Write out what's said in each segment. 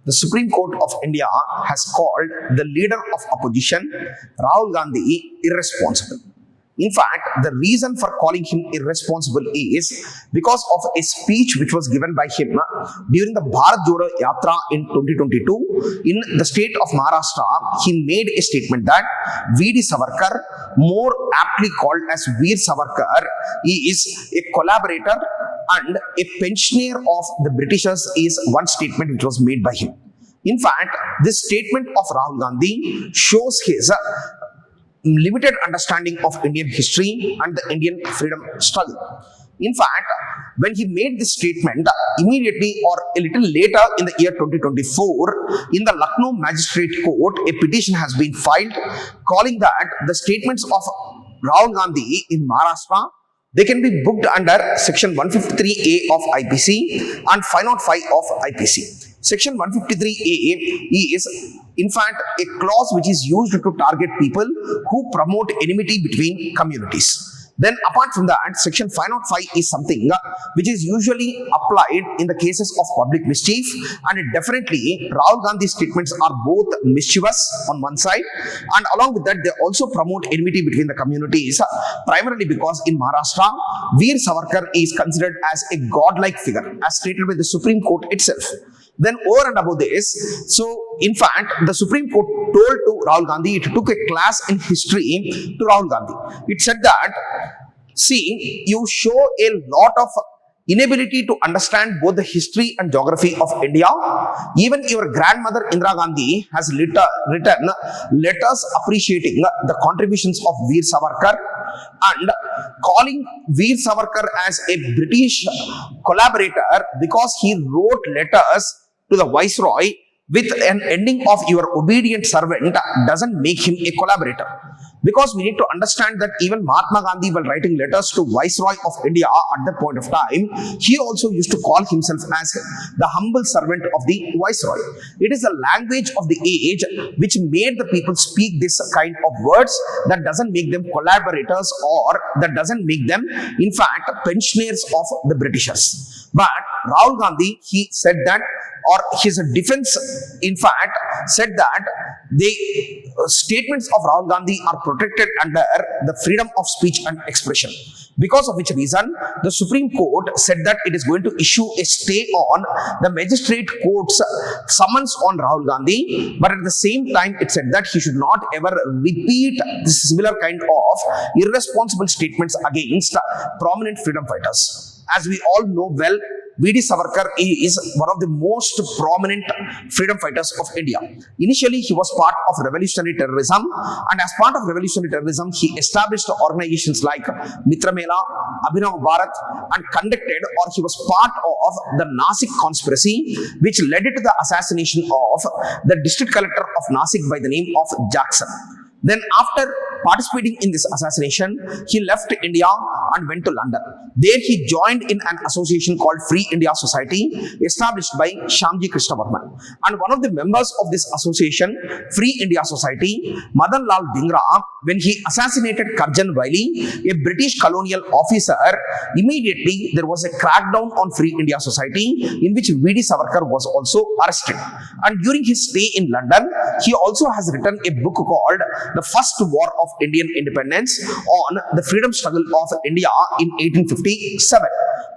the Supreme Court of India has called the leader of opposition, Rahul Gandhi, irresponsible. In fact, the reason for calling him irresponsible is because of a speech which was given by him during the Bharat Jodo Yatra in 2022 in the state of Maharashtra. He made a statement that Veer Savarkar, more aptly called as Veer Savarkar, he is a collaborator and a pensioner of the Britishers is one statement which was made by him. In fact, this statement of Rahul Gandhi shows his limited understanding of Indian history and the Indian freedom struggle. In fact, when he made this statement, immediately or a little later in the year 2024, in the Lucknow Magistrate Court, a petition has been filed calling that the statements of Rahul Gandhi in Maharashtra, they can be booked under Section 153A of IPC and 505 of IPC. Section 153A is, in fact, a clause which is used to target people who promote enmity between communities. Then apart from that, Section 505 is something which is usually applied in the cases of public mischief, and definitely Rahul Gandhi's statements are both mischievous on one side, and along with that they also promote enmity between the communities, primarily because in Maharashtra, Veer Savarkar is considered as a godlike figure as stated by the Supreme Court itself. Then over and above this, so in fact, the Supreme Court told to Rahul Gandhi, it took a class in history to Rahul Gandhi. It said that, see, you show a lot of inability to understand both the history and geography of India. Even your grandmother Indira Gandhi has written letters appreciating the contributions of Veer Savarkar and calling Veer Savarkar as a British collaborator because he wrote letters to the Viceroy with an ending of your obedient servant doesn't make him a collaborator. Because we need to understand that even Mahatma Gandhi, while writing letters to Viceroy of India at that point of time, he also used to call himself as the humble servant of the Viceroy. It is the language of the age which made the people speak this kind of words. That doesn't make them collaborators, or that doesn't make them, in fact, pensioners of the Britishers. But Rahul Gandhi, he said that, or his defense, in fact, said that the statements of Rahul Gandhi are protected under the freedom of speech and expression. Because of which reason, the Supreme Court said that it is going to issue a stay on the magistrate court's summons on Rahul Gandhi, but at the same time, it said that he should not ever repeat this similar kind of irresponsible statements against prominent freedom fighters. As we all know well, Veer Savarkar is one of the most prominent freedom fighters of India. Initially, he was part of revolutionary terrorism, and as part of revolutionary terrorism, he established organizations like Mitra Mela, Abhinav Bharat, and conducted, or he was part of the Nasik conspiracy, which led to the assassination of the district collector of Nasik by the name of Jackson. Then after participating in this assassination, he left India and went to London. There he joined in an association called Free India Society, established by Shyamji Krishna Varman. And one of the members of this association, Free India Society, Madan Lal Dhingra, when he assassinated Karjan Wiley, a British colonial officer, immediately there was a crackdown on Free India Society in which Veer Savarkar was also arrested. And during his stay in London, he also has written a book called The First War of Indian Independence on the freedom struggle of India in 1857.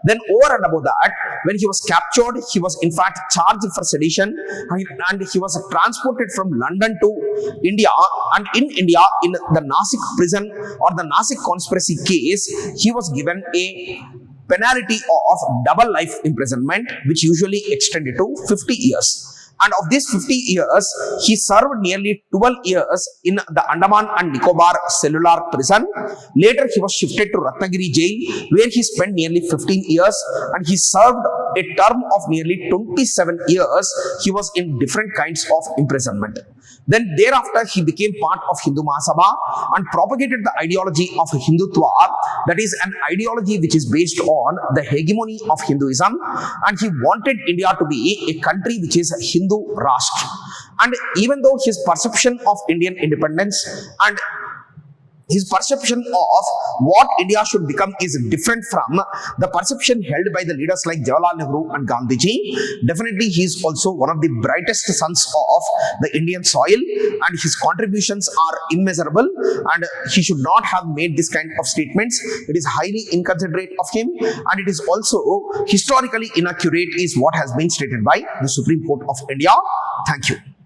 Then over and above that, when he was captured, he was in fact charged for sedition, and he was transported from London to India, and in India, in the Nasik prison or the Nasik conspiracy case, he was given a penalty of double life imprisonment, which usually extended to 50 years. And of these 50 years, he served nearly 12 years in the Andaman and Nicobar cellular prison. Later, he was shifted to Ratnagiri jail, where he spent nearly 15 years, and he served a term of nearly 27 years. He was in different kinds of imprisonment. Then thereafter, he became part of Hindu Mahasabha and propagated the ideology of Hindutva, that is an ideology which is based on the hegemony of Hinduism, and he wanted India to be a country which is Hindu Rashtra. And even though his perception of Indian independence and his perception of what India should become is different from the perception held by the leaders like Jawaharlal Nehru and Gandhiji. Definitely, he is also one of the brightest sons of the Indian soil, and his contributions are immeasurable, and he should not have made this kind of statements. It is highly inconsiderate of him, and it is also historically inaccurate is what has been stated by the Supreme Court of India. Thank you.